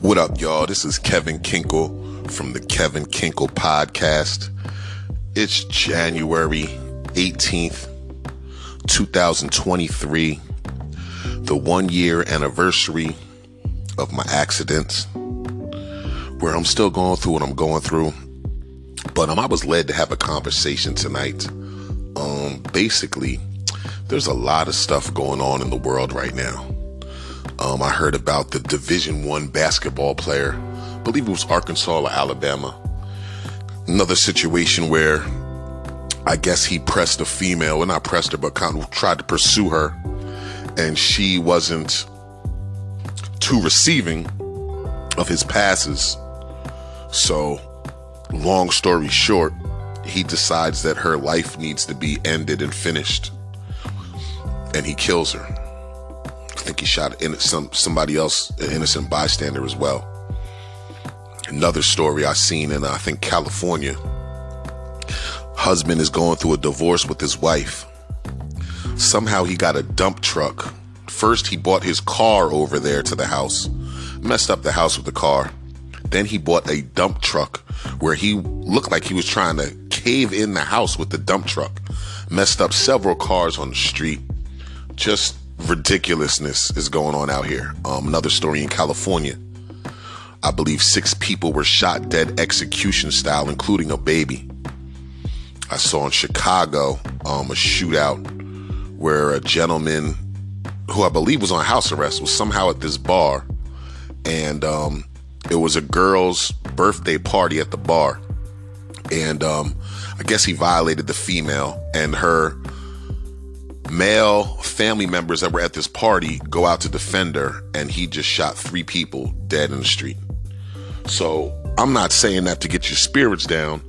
What up, y'all? This is Kevin Kinckle from the Kevin Kinckle podcast. It's January 18th, 2023, the 1-year anniversary of my accidents, where I'm still going through what I'm going through. But I was led to have a conversation tonight. Basically, there's a lot of stuff going on in the world right now. I heard about the Division I basketball player, I believe it was Arkansas or Alabama. Another situation where I guess he pressed a female, well, not pressed her, but kind of tried to pursue her, and she wasn't too receiving of his passes. So, long story short, he decides that her life needs to be ended and finished, and he kills her. I think he shot somebody else, an innocent bystander as well. Another story I seen in, I think, California. Husband is going through a divorce with his wife. Somehow he got a dump truck. First, he bought his car over there to the house, messed up the house with the car. Then he bought a dump truck where he looked like he was trying to cave in the house with the dump truck. Messed up several cars on the street. Just ridiculousness is going on out here. Another story in California. I believe 6 people were shot dead execution style, including a baby. I saw in Chicago a shootout where a gentleman who I believe was on house arrest was somehow at this bar, and it was a girl's birthday party at the bar, and I guess he violated the female, and her male family members that were at this party go out to defend her, and he just shot 3 people dead in the street. So I'm not saying that to get your spirits down.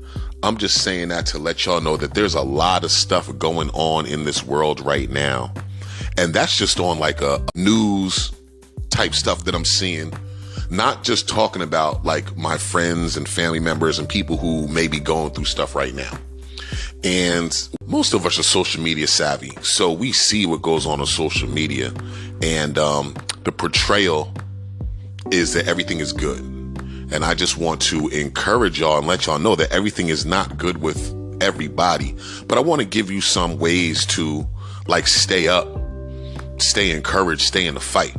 I'm just saying that to let y'all know that there's a lot of stuff going on in this world right now. And that's just on like a news type stuff that I'm seeing. Not just talking about like my friends and family members and people who may be going through stuff right now. And most of us are social media savvy, so we see what goes on social media, and the portrayal is that everything is good. And I just want to encourage y'all and let y'all know that everything is not good with everybody, but I want to give you some ways to like stay up, stay encouraged, stay in the fight.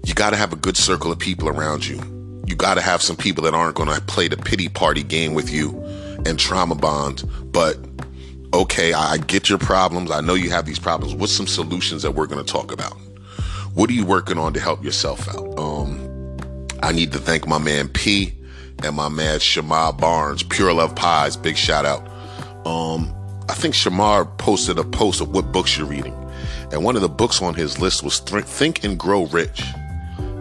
You got to have a good circle of people around you. You got to have some people that aren't going to play the pity party game with you and trauma bond. But okay, I get your problems. I know you have these problems. What's some solutions that we're going to talk about? What are you working on to help yourself out? I need to thank my man P and my man Shamar Barnes, Pure Love Pies, big shout out. I think Shamar posted a post of what books you're reading, and one of the books on his list was Think and Grow Rich.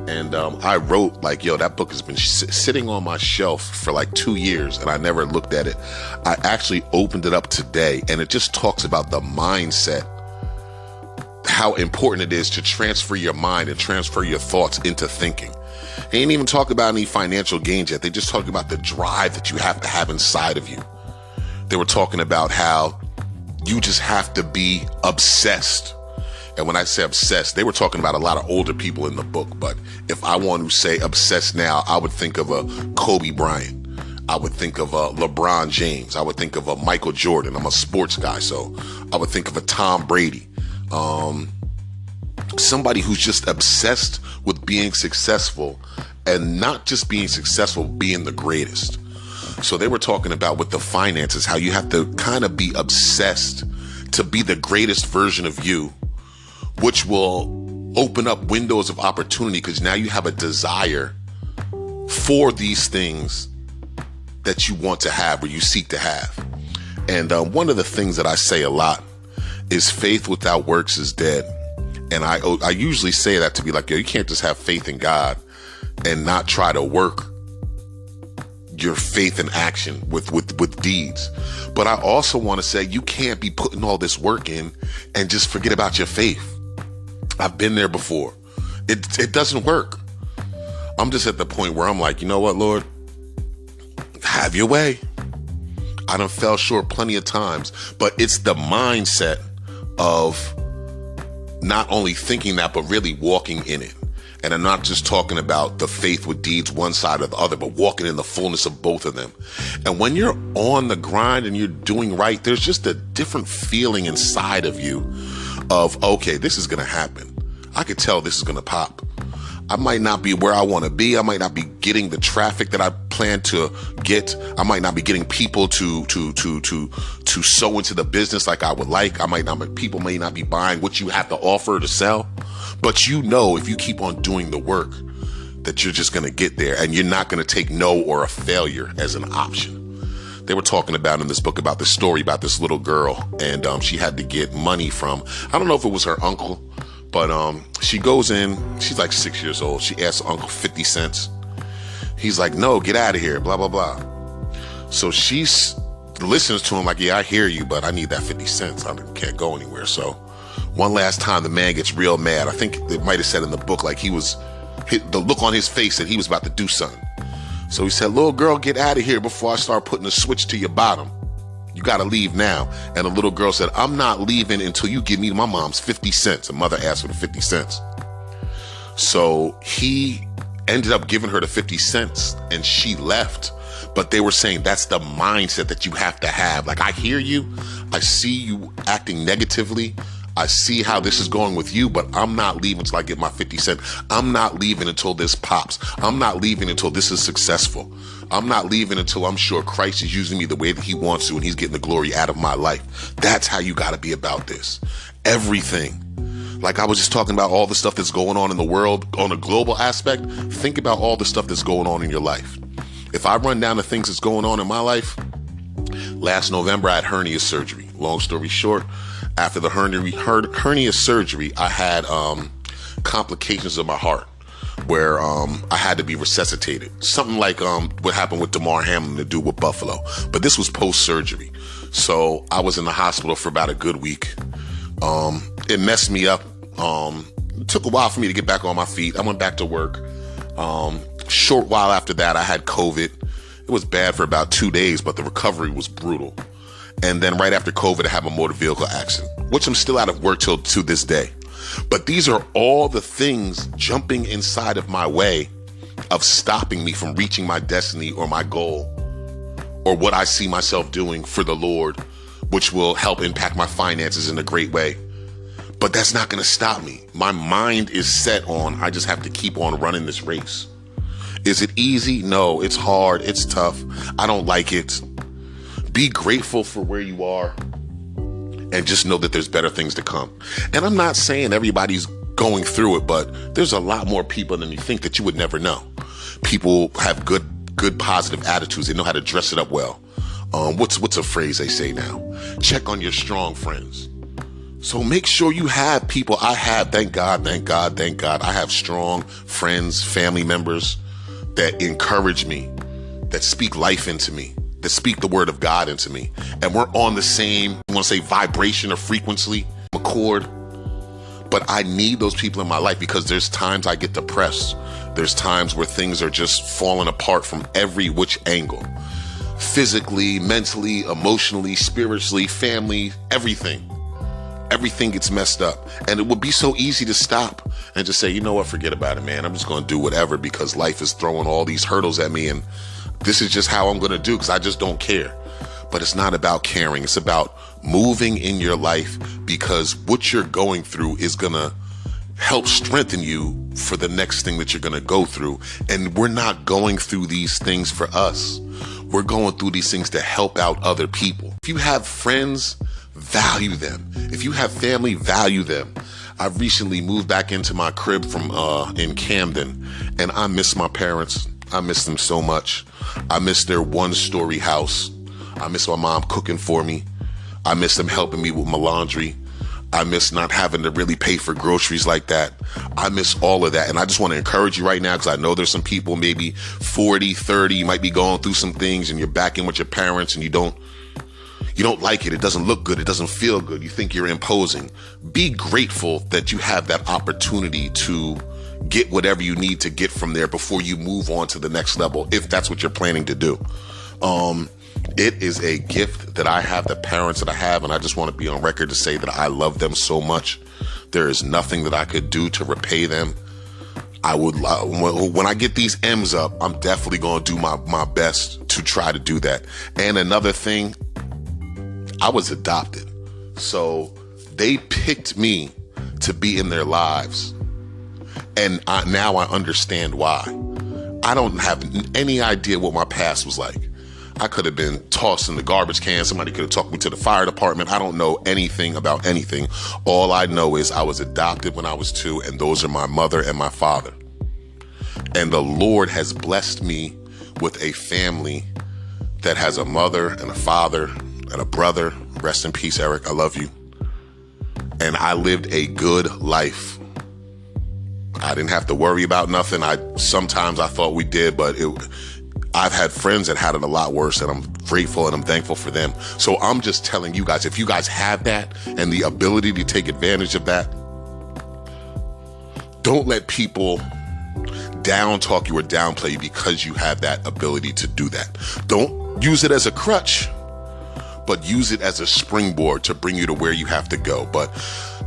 And I wrote like, yo, that book has been sitting on my shelf for like 2 years and I never looked at it. I actually opened it up today, and it just talks about the mindset, how important it is to transfer your mind and transfer your thoughts into thinking. They ain't even talk about any financial gains yet. They just talk about the drive that you have to have inside of you. They were talking about how you just have to be obsessed. And when I say obsessed, they were talking about a lot of older people in the book. But if I want to say obsessed now, I would think of a Kobe Bryant. I would think of a LeBron James. I would think of a Michael Jordan. I'm a sports guy, so I would think of a Tom Brady. Somebody who's just obsessed with being successful, and not just being successful, being the greatest. So they were talking about with the finances, how you have to kind of be obsessed to be the greatest version of you, which will open up windows of opportunity because now you have a desire for these things that you want to have or you seek to have. And one of the things that I say a lot is faith without works is dead. And I usually say that to be like, yo, you can't just have faith in God and not try to work your faith in action with deeds. But I also want to say you can't be putting all this work in and just forget about your faith. I've been there before. It doesn't work. I'm just at the point where I'm like, you know what, Lord? Have your way. I done fell short plenty of times, but it's the mindset of not only thinking that, but really walking in it. And I'm not just talking about the faith with deeds, one side or the other, but walking in the fullness of both of them. And when you're on the grind and you're doing right, there's just a different feeling inside of you of, okay, this is going to happen. I could tell this is going to pop. I might not be where I want to be. I might not be getting the traffic that I plan to get. I might not be getting people to sow into the business like I would like. People may not be buying what you have to offer to sell. But you know, if you keep on doing the work, that you're just going to get there, and you're not going to take no or a failure as an option. They were talking about in this book about this story about this little girl, and she had to get money from, I don't know if it was her uncle, but she goes in, she's like 6 years old. She asks uncle 50 cents. He's like, no, get out of here, blah, blah, blah. So she listens to him like, yeah, I hear you, but I need that 50 cents. I can't go anywhere. So one last time, the man gets real mad. I think it might have said in the book, like the look on his face that he was about to do something. So he said, little girl, get out of here before I start putting a switch to your bottom. You got to leave now. And the little girl said, I'm not leaving until you give me my mom's 50 cents. The mother asked for the 50 cents. So he ended up giving her the 50 cents and she left. But they were saying that's the mindset that you have to have. Like, I hear you. I see you acting negatively. I see how this is going with you, but I'm not leaving until I get my 50 cents. I'm not leaving until this pops. I'm not leaving until this is successful. I'm not leaving until I'm sure Christ is using me the way that he wants to and he's getting the glory out of my life. That's how you got to be about this. Everything. Like I was just talking about all the stuff that's going on in the world on a global aspect. Think about all the stuff that's going on in your life. If I run down the things that's going on in my life, last November I had hernia surgery. Long story short, after the hernia surgery, I had complications of my heart where I had to be resuscitated. Something like what happened with Damar Hamlin to do with Buffalo. But this was post-surgery. So I was in the hospital for about a good week. It messed me up. It took a while for me to get back on my feet. I went back to work. Short while after that, I had COVID. It was bad for about 2 days, but the recovery was brutal. And then right after COVID, I had a motor vehicle accident, which I'm still out of work to this day. But these are all the things jumping inside of my way of stopping me from reaching my destiny or my goal or what I see myself doing for the Lord, which will help impact my finances in a great way. But that's not going to stop me. My mind is set on, I just have to keep on running this race. Is it easy? No, it's hard. It's tough. I don't like it. Be grateful for where you are and just know that there's better things to come. And I'm not saying everybody's going through it, but there's a lot more people than you think that you would never know. People have good positive attitudes. They know how to dress it up well. What's a phrase they say now? Check on your strong friends. So make sure you have people. I have, thank God. I have strong friends, family members that encourage me, that speak life into me, that speak the word of God into me. And we're on the same, I want to say vibration or frequency, accord. But I need those people in my life because there's times I get depressed. There's times where things are just falling apart from every which angle. Physically, mentally, emotionally, spiritually, family, everything. Everything gets messed up. And it would be so easy to stop and just say, you know what, forget about it, man. I'm just going to do whatever because life is throwing all these hurdles at me and this is just how I'm going to do because I just don't care. But it's not about caring. It's about moving in your life because what you're going through is going to help strengthen you for the next thing that you're going to go through. And we're not going through these things for us. We're going through these things to help out other people. If you have friends, value them. If you have family, value them. I've recently moved back into my crib from in Camden, and I miss my parents. I miss them so much. I miss their one-story house. I miss my mom cooking for me. I miss them helping me with my laundry. I miss not having to really pay for groceries like that. I miss all of that. And I just want to encourage you right now because I know there's some people maybe 40, 30, you might be going through some things and you're back in with your parents and you don't like it. It doesn't look good. It doesn't feel good. You think you're imposing. Be grateful that you have that opportunity to get whatever you need to get from there before you move on to the next level, if that's what you're planning to do. It is a gift that I have, the parents that I have, and I just want to be on record to say that I love them so much. There is nothing that I could do to repay them. when I get these M's up, I'm definitely going to do my best to try to do that. And another thing, I was adopted. So they picked me to be in their lives. And now I understand why. I don't have any idea what my past was like. I could have been tossed in the garbage can. Somebody could have talked me to the fire department. I don't know anything about anything. All I know is I was adopted when I was 2, and those are my mother and my father. And the Lord has blessed me with a family that has a mother and a father and a brother. Rest in peace, Eric. I love you. And I lived a good life. I didn't have to worry about nothing. Sometimes I thought we did, but I've had friends that had it a lot worse, and I'm grateful and I'm thankful for them. So I'm just telling you guys, if you guys have that and the ability to take advantage of that, don't let people down talk you or downplay you because you have that ability to do that. Don't use it as a crutch, but use it as a springboard to bring you to where you have to go. But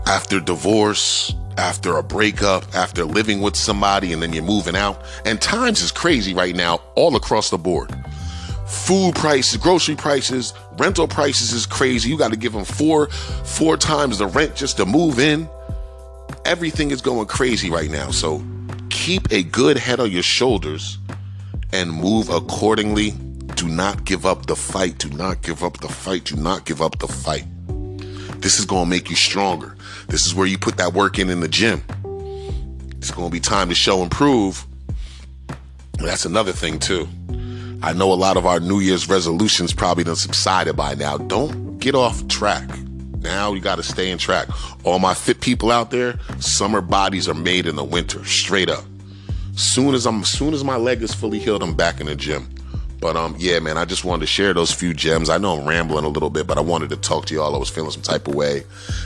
after divorce, after a breakup, after living with somebody, and then you're moving out, and times is crazy right now all across the board. Food prices, grocery prices, rental prices is crazy. You got to give them four times the rent just to move in. Everything is going crazy right now. So keep a good head on your shoulders and move accordingly. Do not give up the fight. Do not give up the fight. Do not give up the fight. This is going to make you stronger. This is where you put that work in the gym. It's going to be time to show and prove. That's another thing too. I know a lot of our New Year's resolutions probably done subsided by now. Don't get off track. Now you got to stay in track. All my fit people out there, summer bodies are made in the winter, straight up. Soon as my leg is fully healed, I'm back in the gym. But yeah, man, I just wanted to share those few gems. I know I'm rambling a little bit, but I wanted to talk to y'all. I was feeling some type of way.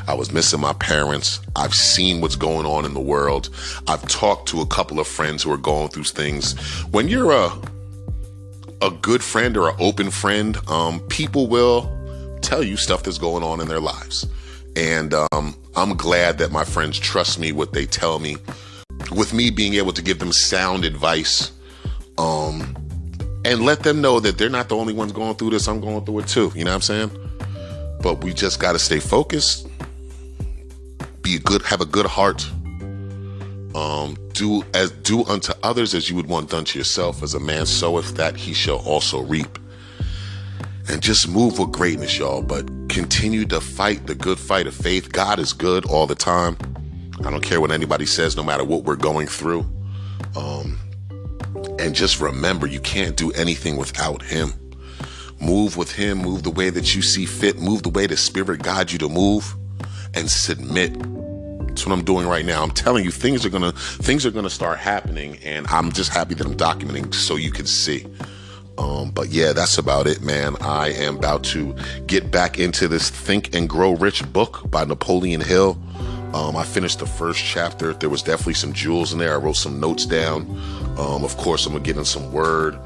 I was missing my parents. I've seen what's going on in the world. I've talked to a couple of friends who are going through things. When you're a good friend or an open friend, people will tell you stuff that's going on in their lives. And I'm glad that my friends trust me, what they tell me, with me being able to give them sound advice, and let them know that they're not the only ones going through this. I'm going through it too. You know what I'm saying? But we just got to stay focused, have a good heart, do unto others as you would want done to yourself. As a man soweth, that he shall also reap. And just move with greatness, y'all. But continue to fight the good fight of faith. God is good all the time. I don't care what anybody says, no matter what we're going through. And just remember, you can't do anything without him. Move with him, move the way that you see fit, move the way the Spirit guides you to move, and submit. That's what I'm doing right now. I'm telling you, things are gonna start happening, and I'm just happy that I'm documenting so you can see. But yeah, that's about it, man. I am about to get back into this Think and Grow Rich book by Napoleon Hill. I finished the first chapter. There was definitely some jewels in there. I wrote some notes down. Of course, I'm gonna get in some word.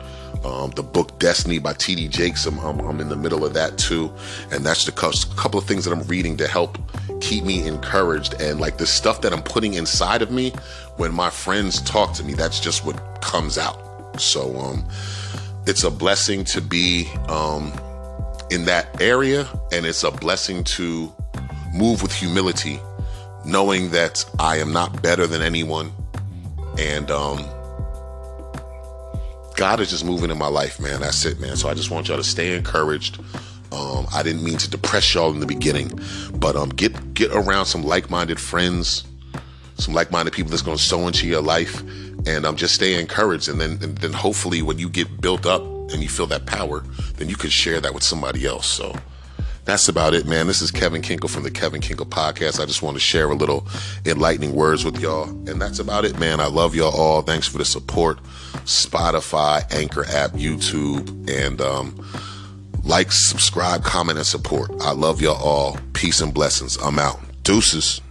The book Destiny by T.D. Jakes, I'm in the middle of that too. And that's the couple of things that I'm reading to help keep me encouraged. And like the stuff that I'm putting inside of me, when my friends talk to me, that's just what comes out. So it's a blessing to be in that area. And it's a blessing to move with humility, knowing that I am not better than anyone. And God is just moving in my life, man. That's it, man. So I just want y'all to stay encouraged. I didn't mean to depress y'all in the beginning, but get around some like-minded friends, some like-minded people that's going to sow into your life, and just stay encouraged. And then hopefully when you get built up and you feel that power, then you can share that with somebody else. So that's about it, man. This is Kevin Kinckle from the Kevin Kinckle Podcast. I just want to share a little enlightening words with y'all. And that's about it, man. I love y'all all. Thanks for the support. Spotify, Anchor app, YouTube, and like, subscribe, comment, and support. I love y'all all. Peace and blessings. I'm out. Deuces.